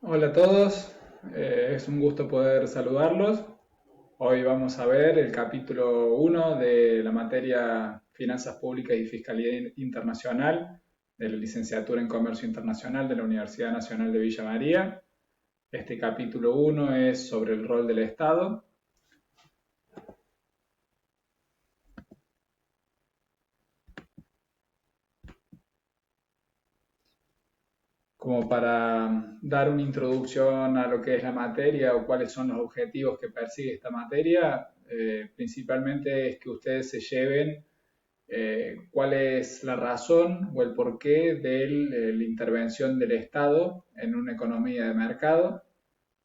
Hola a todos, es un gusto poder saludarlos. Hoy vamos a ver el capítulo 1 de la materia Finanzas Públicas y Fiscalidad Internacional de la licenciatura en Comercio Internacional de la Universidad Nacional de Villa María. Este capítulo 1 es sobre el rol del Estado. Como para dar una introducción a lo que es la materia o cuáles son los objetivos que persigue esta materia, principalmente es que ustedes se lleven cuál es la razón o el porqué de la intervención del Estado en una economía de mercado,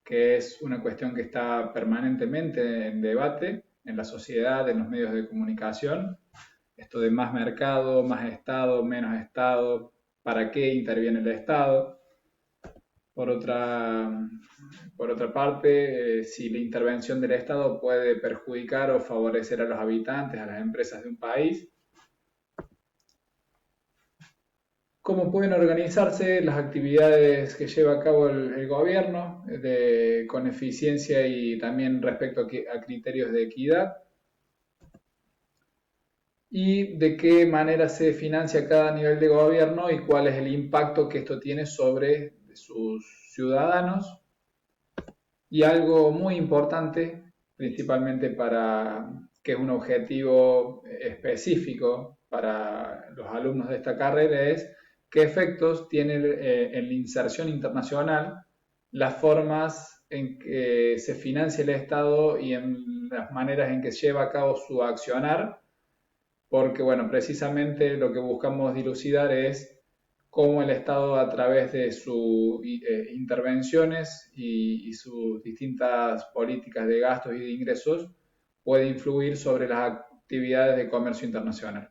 que es una cuestión que está permanentemente en debate en la sociedad, en los medios de comunicación. Esto de más mercado, más Estado, menos Estado, ¿para qué interviene el Estado? Por otra, por otra parte, si la intervención del Estado puede perjudicar o favorecer a los habitantes, a las empresas de un país, cómo pueden organizarse las actividades que lleva a cabo el gobierno con eficiencia y también respecto a criterios de equidad, y de qué manera se financia cada nivel de gobierno y cuál es el impacto que esto tiene sobre sus ciudadanos. Y algo muy importante, principalmente para que es un objetivo específico para los alumnos de esta carrera, es qué efectos tiene en la inserción internacional las formas en que se financia el Estado y en las maneras en que lleva a cabo su accionar, porque bueno, precisamente lo que buscamos dilucidar es cómo el Estado a través de sus intervenciones y sus distintas políticas de gastos y de ingresos puede influir sobre las actividades de comercio internacional.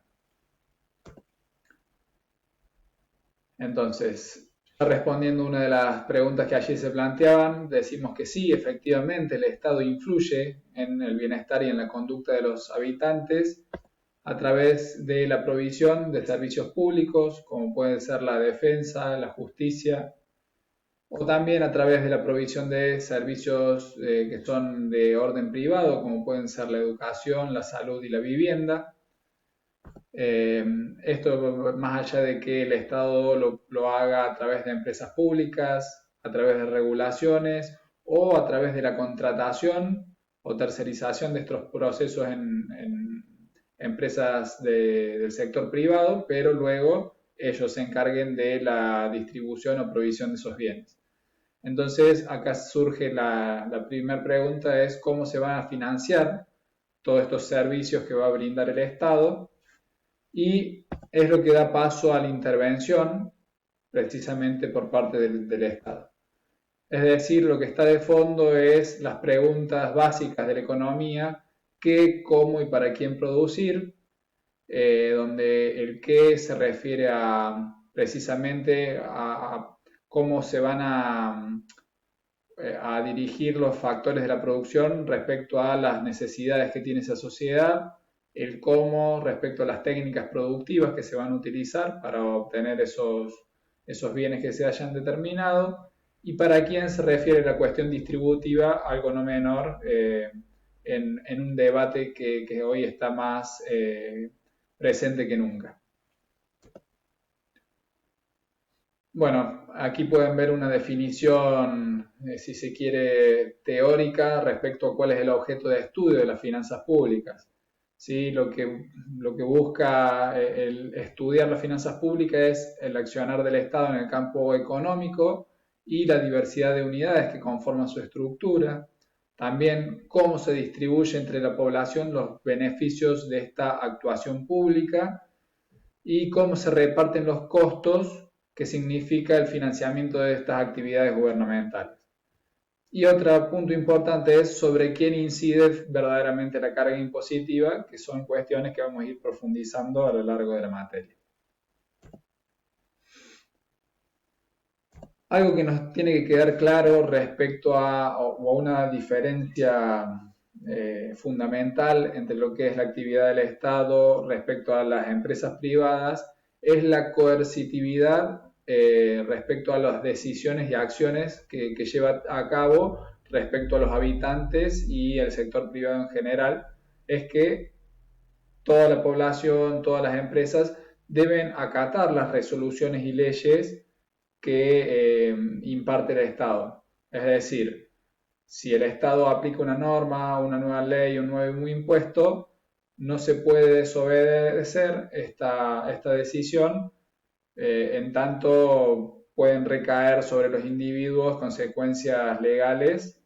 Entonces, respondiendo una de las preguntas que allí se planteaban, decimos que sí, efectivamente el Estado influye en el bienestar y en la conducta de los habitantes a través de la provisión de servicios públicos, como puede ser la defensa, la justicia, o también a través de la provisión de servicios que son de orden privado, como pueden ser la educación, la salud y la vivienda. Eh, Esto más allá de que el Estado lo haga a través de empresas públicas, a través de regulaciones o a través de la contratación o tercerización de estos procesos en empresas del sector privado, pero luego ellos se encarguen de la distribución o provisión de esos bienes. Entonces, acá surge la primera pregunta, es cómo se van a financiar todos estos servicios que va a brindar el Estado, y es lo que da paso a la intervención precisamente por parte del Estado. Es decir, lo que está de fondo es las preguntas básicas de la economía: qué, cómo y para quién producir, donde el qué se refiere precisamente a cómo se van a dirigir los factores de la producción respecto a las necesidades que tiene esa sociedad, el cómo respecto a las técnicas productivas que se van a utilizar para obtener esos bienes que se hayan determinado, y para quién se refiere la cuestión distributiva, algo no menor, en un debate que hoy está más presente que nunca. Bueno, aquí pueden ver una definición, si se quiere, teórica respecto a cuál es el objeto de estudio de las finanzas públicas. ¿Sí? Lo que busca el estudiar las finanzas públicas es el accionar del Estado en el campo económico y la diversidad de unidades que conforman su estructura. También cómo se distribuye entre la población los beneficios de esta actuación pública y cómo se reparten los costos que significa el financiamiento de estas actividades gubernamentales. Y otro punto importante es sobre quién incide verdaderamente la carga impositiva, que son cuestiones que vamos a ir profundizando a lo largo de la materia. Algo que nos tiene que quedar claro respecto a una diferencia fundamental entre lo que es la actividad del Estado respecto a las empresas privadas es la coercitividad respecto a las decisiones y acciones que lleva a cabo respecto a los habitantes y el sector privado en general, es que toda la población, todas las empresas deben acatar las resoluciones y leyes que imparte el Estado. Es decir, si el Estado aplica una norma, una nueva ley, un nuevo impuesto, no se puede desobedecer esta decisión, en tanto pueden recaer sobre los individuos consecuencias legales,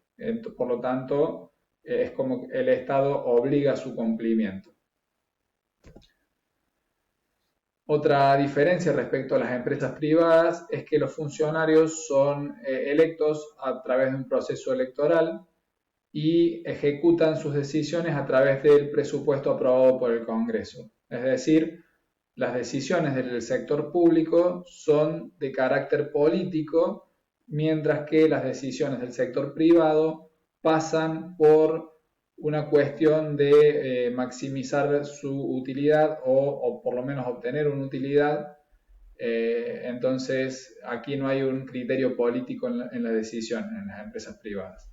por lo tanto, es como que el Estado obliga a su cumplimiento. Otra diferencia respecto a las empresas privadas es que los funcionarios son electos a través de un proceso electoral y ejecutan sus decisiones a través del presupuesto aprobado por el Congreso. Es decir, las decisiones del sector público son de carácter político, mientras que las decisiones del sector privado pasan por una cuestión de maximizar su utilidad o por lo menos obtener una utilidad. Entonces, aquí no hay un criterio político en la decisión en las empresas privadas.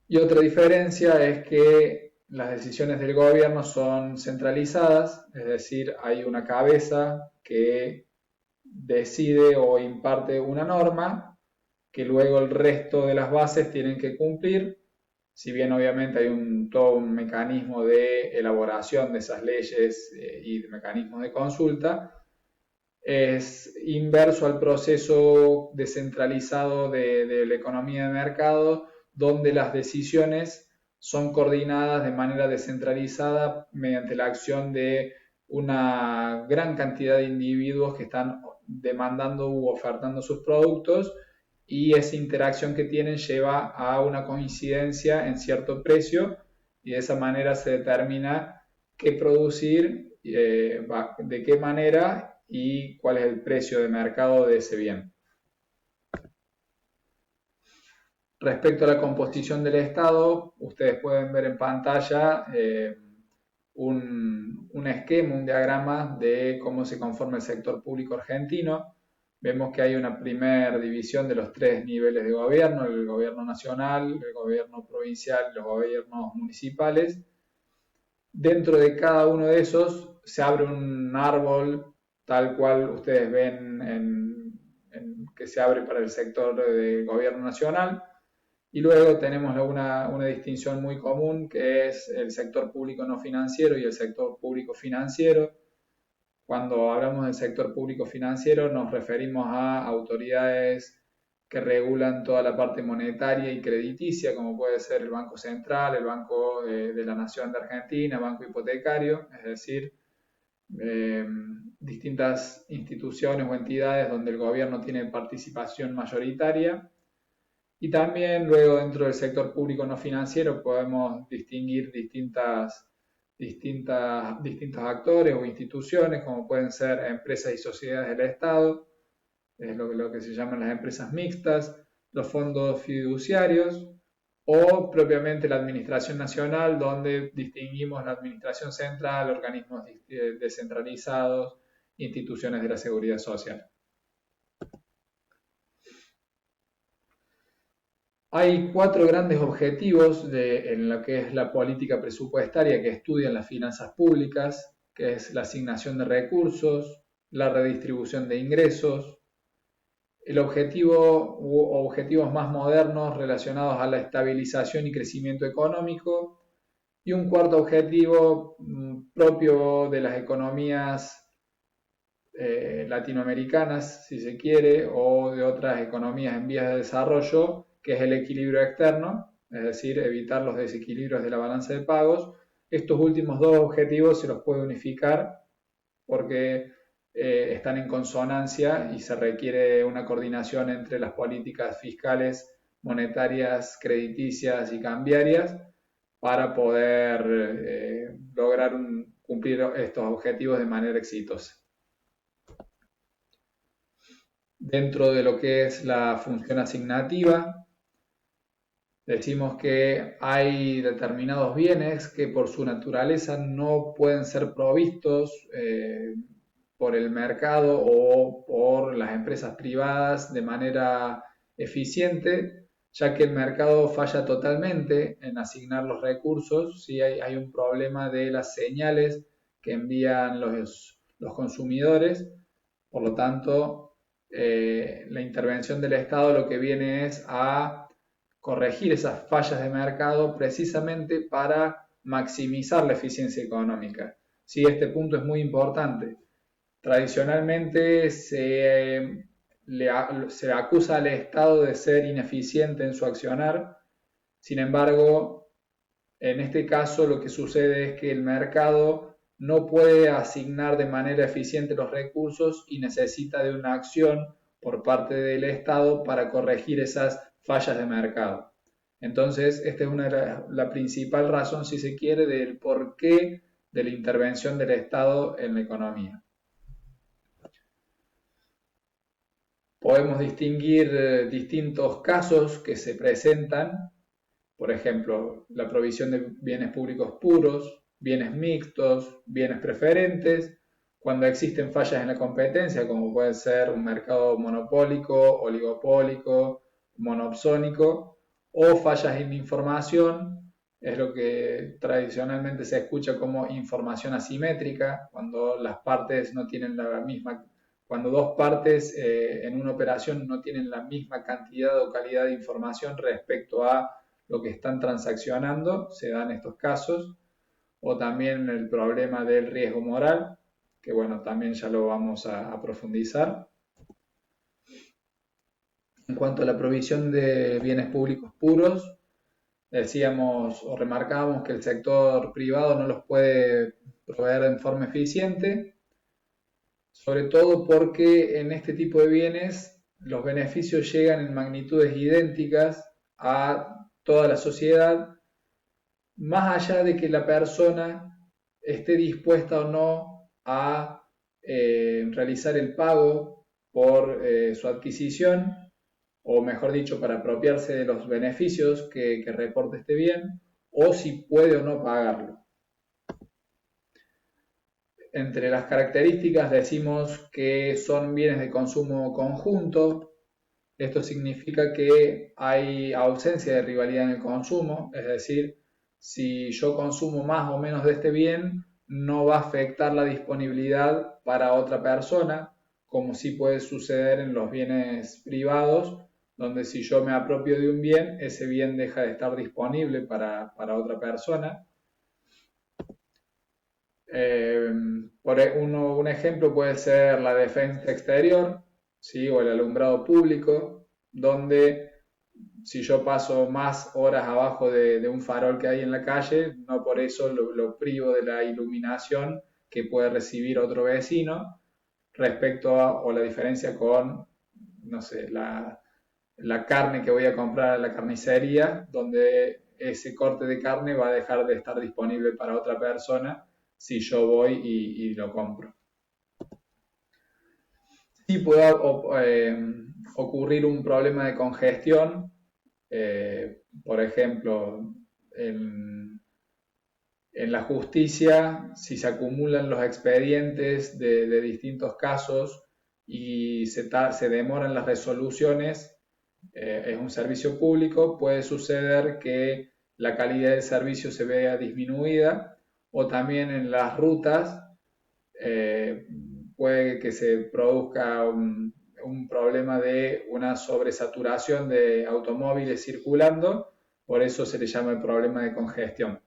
Y otra diferencia es que las decisiones del gobierno son centralizadas, es decir, hay una cabeza que decide o imparte una norma que luego el resto de las bases tienen que cumplir, si bien obviamente hay todo un mecanismo de elaboración de esas leyes y mecanismos de consulta, es inverso al proceso descentralizado de la economía de mercado, donde las decisiones son coordinadas de manera descentralizada mediante la acción de una gran cantidad de individuos que están demandando u ofertando sus productos, y esa interacción que tienen lleva a una coincidencia en cierto precio, y de esa manera se determina qué producir, de qué manera y cuál es el precio de mercado de ese bien. Respecto a la composición del Estado, ustedes pueden ver en pantalla un esquema, un diagrama de cómo se conforma el sector público argentino. Vemos que hay una primera división de los tres niveles de gobierno: el gobierno nacional, el gobierno provincial y los gobiernos municipales. Dentro de cada uno de esos se abre un árbol tal cual ustedes ven que se abre para el sector del gobierno nacional. Y luego tenemos una distinción muy común, que es el sector público no financiero y el sector público financiero. Cuando hablamos del sector público financiero nos referimos a autoridades que regulan toda la parte monetaria y crediticia, como puede ser el Banco Central, el Banco de la Nación de Argentina, Banco Hipotecario, es decir, distintas instituciones o entidades donde el gobierno tiene participación mayoritaria. Y también luego dentro del sector público no financiero podemos distinguir distintos actores o instituciones, como pueden ser empresas y sociedades del Estado, es lo que se llaman las empresas mixtas, los fondos fiduciarios o propiamente la administración nacional, donde distinguimos la administración central, organismos descentralizados, instituciones de la seguridad social. Hay cuatro grandes objetivos en lo que es la política presupuestaria que estudian las finanzas públicas, que es la asignación de recursos, la redistribución de ingresos, el objetivo u objetivos más modernos relacionados a la estabilización y crecimiento económico, y un cuarto objetivo propio de las economías latinoamericanas, si se quiere, o de otras economías en vías de desarrollo, que es el equilibrio externo, es decir, evitar los desequilibrios de la balanza de pagos. Estos últimos dos objetivos se los puede unificar porque están en consonancia y se requiere una coordinación entre las políticas fiscales, monetarias, crediticias y cambiarias para poder lograr cumplir estos objetivos de manera exitosa. Dentro de lo que es la función asignativa, decimos que hay determinados bienes que por su naturaleza no pueden ser provistos por el mercado o por las empresas privadas de manera eficiente, ya que el mercado falla totalmente en asignar los recursos. ¿Sí? Hay un problema de las señales que envían los consumidores. Por lo tanto, la intervención del Estado lo que viene es a corregir esas fallas de mercado precisamente para maximizar la eficiencia económica. Sí, este punto es muy importante. Tradicionalmente se acusa al Estado de ser ineficiente en su accionar. Sin embargo, en este caso lo que sucede es que el mercado no puede asignar de manera eficiente los recursos y necesita de una acción por parte del Estado para corregir esas fallas de mercado. Entonces, esta es la principal razón, si se quiere, del porqué de la intervención del Estado en la economía. Podemos distinguir distintos casos que se presentan. Por ejemplo, la provisión de bienes públicos puros, bienes mixtos, bienes preferentes, cuando existen fallas en la competencia, como puede ser un mercado monopólico, oligopólico, monopsónico, o fallas en información, es lo que tradicionalmente se escucha como información asimétrica, cuando las partes no tienen la misma, cuando dos partes en una operación no tienen la misma cantidad o calidad de información respecto a lo que están transaccionando, se dan estos casos, o también el problema del riesgo moral, que bueno, también ya lo vamos a profundizar. En cuanto a la provisión de bienes públicos puros, decíamos o remarcábamos que el sector privado no los puede proveer en forma eficiente, sobre todo porque en este tipo de bienes los beneficios llegan en magnitudes idénticas a toda la sociedad, más allá de que la persona esté dispuesta o no a realizar el pago por su adquisición, o mejor dicho, para apropiarse de los beneficios que reporta este bien, o si puede o no pagarlo. Entre las características decimos que son bienes de consumo conjunto. Esto significa que hay ausencia de rivalidad en el consumo, es decir, si yo consumo más o menos de este bien, no va a afectar la disponibilidad para otra persona, como sí puede suceder en los bienes privados, donde si yo me apropio de un bien, ese bien deja de estar disponible para otra persona. Un ejemplo puede ser la defensa exterior, ¿sí? O el alumbrado público, donde si yo paso más horas abajo de un farol que hay en la calle, no por eso lo privo de la iluminación que puede recibir otro vecino, respecto a, o la diferencia con, no sé, la carne que voy a comprar a la carnicería, donde ese corte de carne va a dejar de estar disponible para otra persona si yo voy y lo compro. Sí puede ocurrir un problema de congestión, por ejemplo, en la justicia, si se acumulan los expedientes de distintos casos y se demoran las resoluciones, es un servicio público, puede suceder que la calidad del servicio se vea disminuida, o también en las rutas puede que se produzca un problema de una sobresaturación de automóviles circulando, por eso se le llama el problema de congestión.